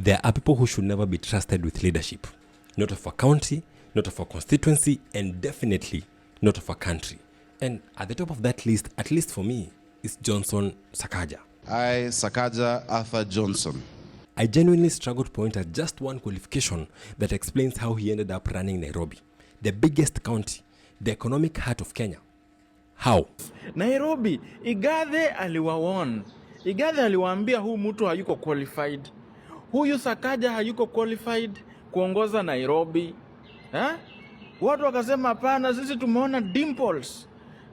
There are people who should never be trusted with leadership. Not of a county, not of a constituency, and definitely not of a country. And at the top of that list, at least for me, is Johnson Sakaja. I, Sakaja Arthur Johnson. I genuinely struggle to point at just one qualification that explains how he ended up running Nairobi, the biggest county, the economic heart of Kenya. How? Nairobi, Igathe aliwawarn. Igathe aliwaambia huu mtu hayuko qualified. Huyu Sakaja hayuko qualified kuongoza Nairobi. Watu wakasema hapana, sisi tumeona dimples.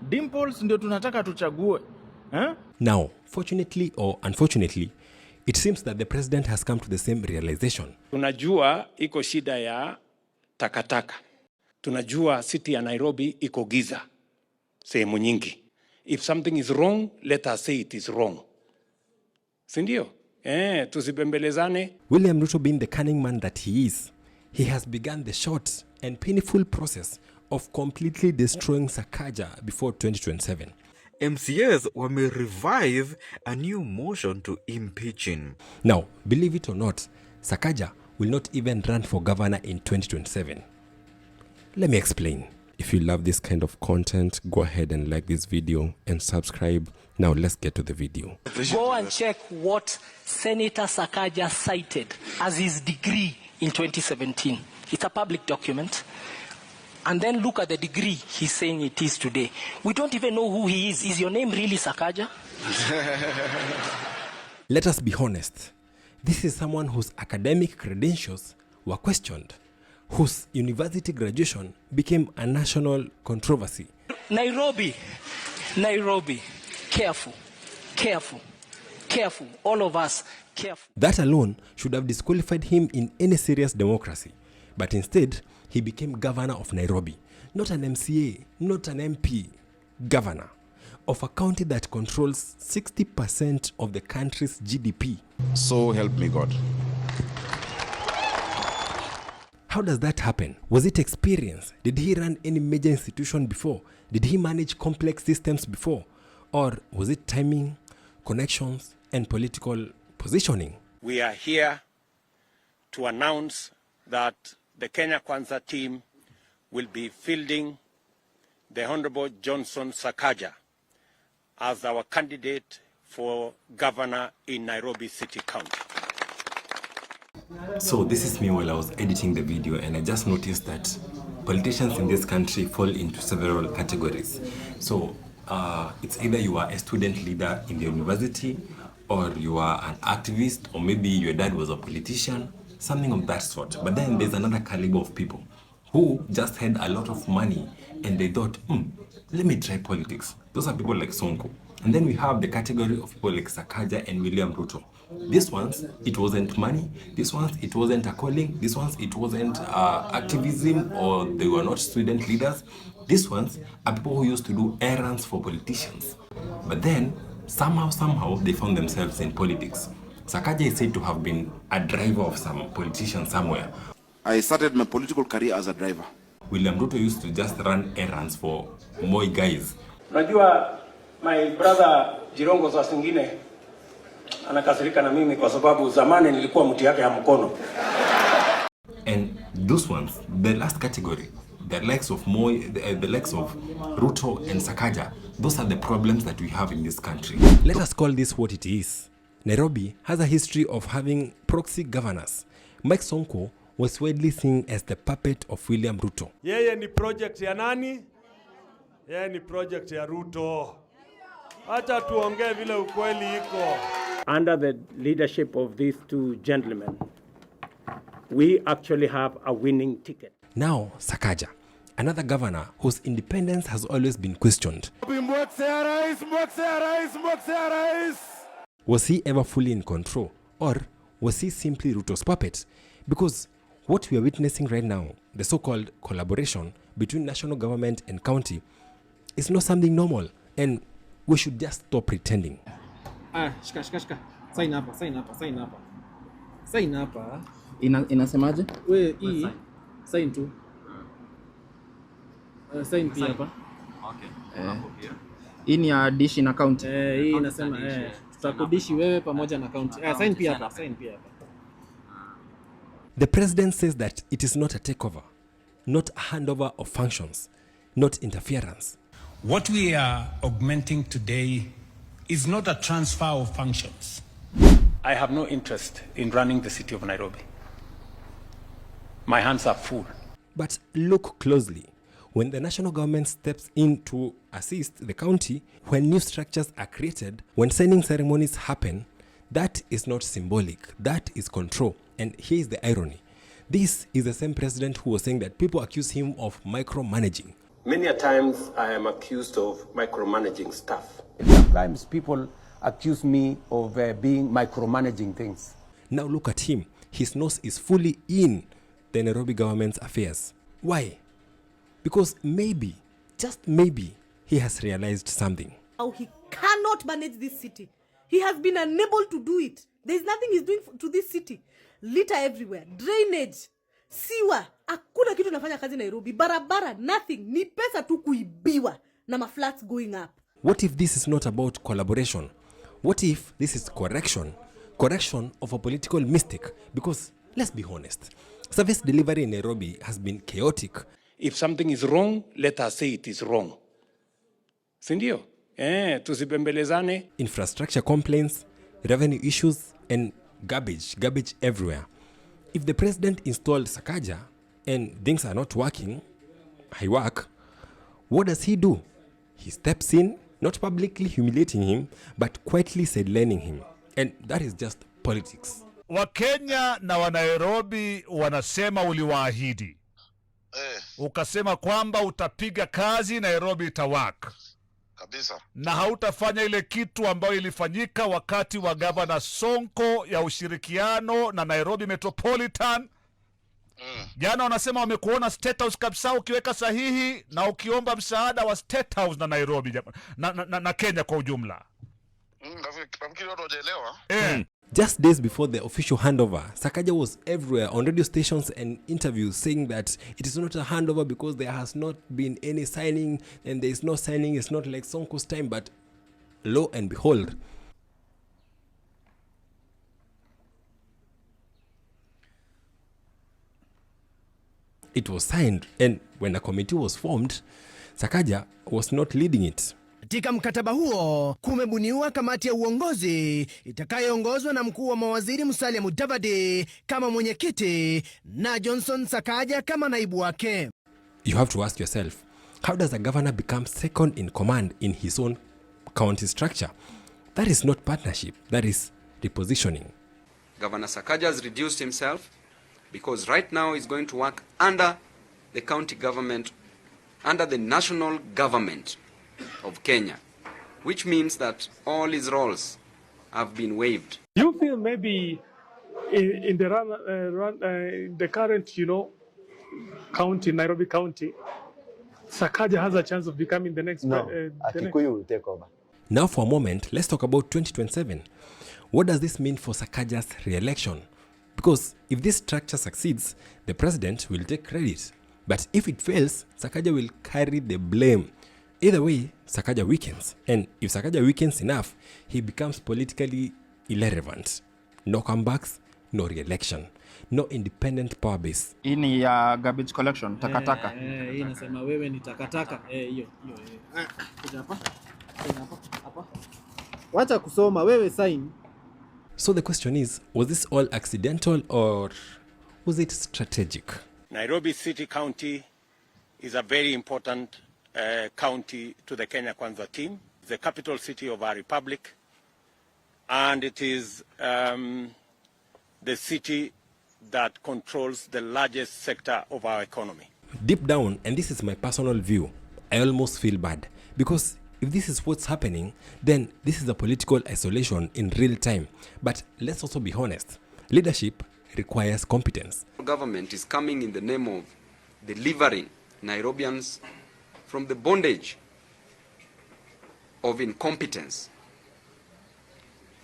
Dimples ndio tunataka tuchague. Now, fortunately or unfortunately, it seems that the president has come to the same realization. Tunajua iko shida ya takataka. Tunajua city ya Nairobi iko giza sehemu nyingi. If something is wrong, let us say it is wrong. Sindio? Tusibembelezane. William Ruto, being the cunning man that he is, he has begun the short and painful process of completely destroying Sakaja before 2027. MCAs may revive a new motion to impeach him. Now, believe it or not, Sakaja will not even run for governor in 2027. Let me explain. If you love this kind of content, go ahead and like this video and subscribe. Now let's get to the video. Go and check what Senator Sakaja cited as his degree in 2017. It's a public document. And then look at the degree he's saying it is today. We don't even know who he is. Is your name really Sakaja? Let us be honest. This is someone whose academic credentials were questioned, whose university graduation became a national controversy. Nairobi, careful, careful, careful, all of us, careful. That alone should have disqualified him in any serious democracy. But instead, he became governor of Nairobi. Not an MCA, not an MP, governor of a county that controls 60% of the country's GDP. So help me God. How does that happen? Was it experience? Did he run any major institution before? Did he manage complex systems before? Or was it timing, connections, and political positioning? We are here to announce that the Kenya Kwanza team will be fielding the Honorable Johnson Sakaja as our candidate for governor in Nairobi City County. So this is me while I was editing the video, and I just noticed that politicians in this country fall into several categories. So it's either you are a student leader in the university, or you are an activist, or maybe your dad was a politician, something of that sort. But then there's another caliber of people who just had a lot of money and they thought, let me try politics. Those are people like Sonko. And then we have the category of people like Sakaja and William Ruto. These ones, it wasn't money. These ones, it wasn't a calling. These ones, it wasn't activism, or they were not student leaders. These ones are people who used to do errands for politicians. But then, somehow, they found themselves in politics. Sakaja is said to have been a driver of some politician somewhere. I started my political career as a driver. William Ruto used to just run errands for Moi guys. Unajua, my brother Jirongo saa zingine anakasirika na mimi kwa sababu zamani nilikuwa mti yake ya mkono. And those ones, the last category, the likes of Moi, the likes of Ruto and Sakaja, those are the problems that we have in this country. Let us call this what it is. Nairobi has a history of having proxy governors. Mike Sonko was widely seen as the puppet of William Ruto. Yeye ni project ya nani? Yeye ni project ya Ruto. Acha tuongee vile ukweli iko. Under the leadership of these two gentlemen, we actually have a winning ticket. Now, Sakaja, another governor whose independence has always been questioned. Was he ever fully in control, or was he simply Ruto's puppet? Because what we are witnessing right now, the so-called collaboration between national government and county, is not something normal, and we should just stop pretending. Shika. Sign hapa. Inasemaje? Wewe hii sign tu. Sign pia hapa. Okay. Hii ni addition account. Hii inasema tutakudishi wewe pamoja na account. Sign pia hapa. The president says that it is not a takeover, not a handover of functions, not interference. What we are augmenting today is not a transfer of functions. I have no interest in running the city of Nairobi. My hands are full. But look closely. When the national government steps in to assist the county, when new structures are created, when signing ceremonies happen, that is not symbolic. That is control. And here is the irony. This is the same president who was saying that people accuse him of micromanaging. Many a times I am accused of micromanaging stuff. Sometimes people accuse me of being micromanaging things. Now look at him. His nose is fully in the Nairobi government's affairs. Why? Because maybe, just maybe, he has realized something. How he cannot manage this city. He has been unable to do it. There's nothing he's doing to this city. Litter everywhere, drainage, siwa. Hakuna kitu nafanya kazi Nairobi. Barabara, nothing. Ni pesa tu kuibiwa na maflats going up. What if this is not about collaboration? What if this is correction? Correction of a political mistake? Because, let's be honest, service delivery in Nairobi has been chaotic. If something is wrong, let us say it is wrong. Sindio? Tusibembelezane. Infrastructure complaints, revenue issues, and garbage everywhere. If the president installed Sakaja and things are not working, what does he do? He steps in, not publicly humiliating him, but quietly sidelining him. And that is just politics. Wakenya na wa Nairobi wanasema uliwaahidi. Ukasema kwamba utapiga kazi Nairobi itawaka. Kabisa. Na hautafanya ile kitu ambayo ilifanyika wakati wa Governor Sonko ya ushirikiano na Nairobi Metropolitan. Jana wanasema wamekuona State House kabisa ukiweka sahihi na ukiomba msaada wa State House na Nairobi na Kenya kwa ujumla. Nafikiri watu wajaelewa. Just days before the official handover, Sakaja was everywhere on radio stations and interviews saying that it is not a handover because there has not been any signing, and there is no signing. It's not like Sonko's time, but lo and behold, it was signed, and when a committee was formed, Sakaja was not leading it. Katika mkataba huo kumebuniwa kamati ya uongozi itakayoongozwa na mkuu wa mawaziri Musalia Mudavadi kama mwenyekiti na Johnson Sakaja kama naibu wake. You have to ask yourself, how does a governor become second in command in his own county structure? That is not partnership, that is repositioning. Governor Sakaja has reduced himself because right now he's going to work under the county government, under the national government of Kenya, which means that all his roles have been waived. You feel maybe in the current, county, Nairobi County, Sakaja has a chance of becoming the next? No, Kikuyu will take over. Now for a moment, let's talk about 2027. What does this mean for Sakaja's re-election? Because if this structure succeeds, the president will take credit. But if it fails, Sakaja will carry the blame. Either way, Sakaja weakens. And if Sakaja weakens enough, he becomes politically irrelevant. No comebacks, no re-election, no independent power base. Hii ni ya garbage collection, takataka. Hii nasema wewe ni takataka. Hiyo. Kuja hapa. Hapa. Wacha kusoma, wewe sign. So the question is, was this all accidental or was it strategic? Nairobi City County is a very important county to the Kenya Kwanza team, the capital city of our republic, and it is the city that controls the largest sector of our economy. Deep down, and this is my personal view, I almost feel bad because if this is what's happening, then this is a political isolation in real time. But let's also be honest, leadership requires competence. Government is coming in the name of delivering Nairobians from the bondage of incompetence,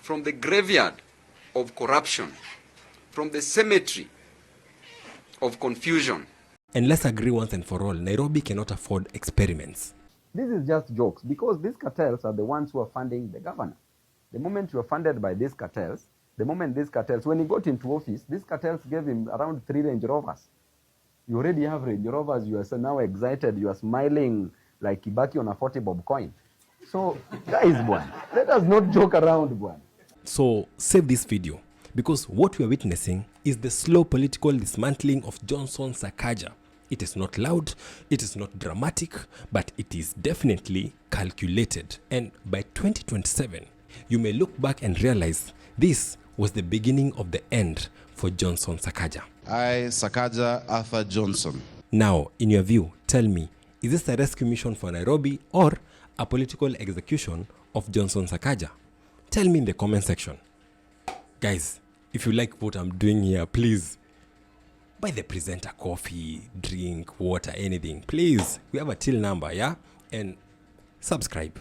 from the graveyard of corruption, from the cemetery of confusion. And let's agree once and for all, Nairobi cannot afford experiments. This is just jokes because these cartels are the ones who are funding the governor. The moment you are funded by these cartels, The moment these cartels, when he got into office, these cartels gave him around 3 Range Rovers. You already have Range Rovers, you are now excited, you are smiling like Kibaki on a 40 bob coin. So, guys, one, let us not joke around, one. So save this video, because what we are witnessing is the slow political dismantling of Johnson Sakaja. It is not loud, it is not dramatic, but it is definitely calculated. And by 2027, you may look back and realize this was the beginning of the end for Johnson Sakaja. I, Sakaja Arthur Johnson. Now, in your view, tell me, is this a rescue mission for Nairobi or a political execution of Johnson Sakaja? Tell me in the comment section. Guys, if you like what I'm doing here, please buy the presenter coffee, drink, water, anything. Please, we have a till number, yeah? And subscribe.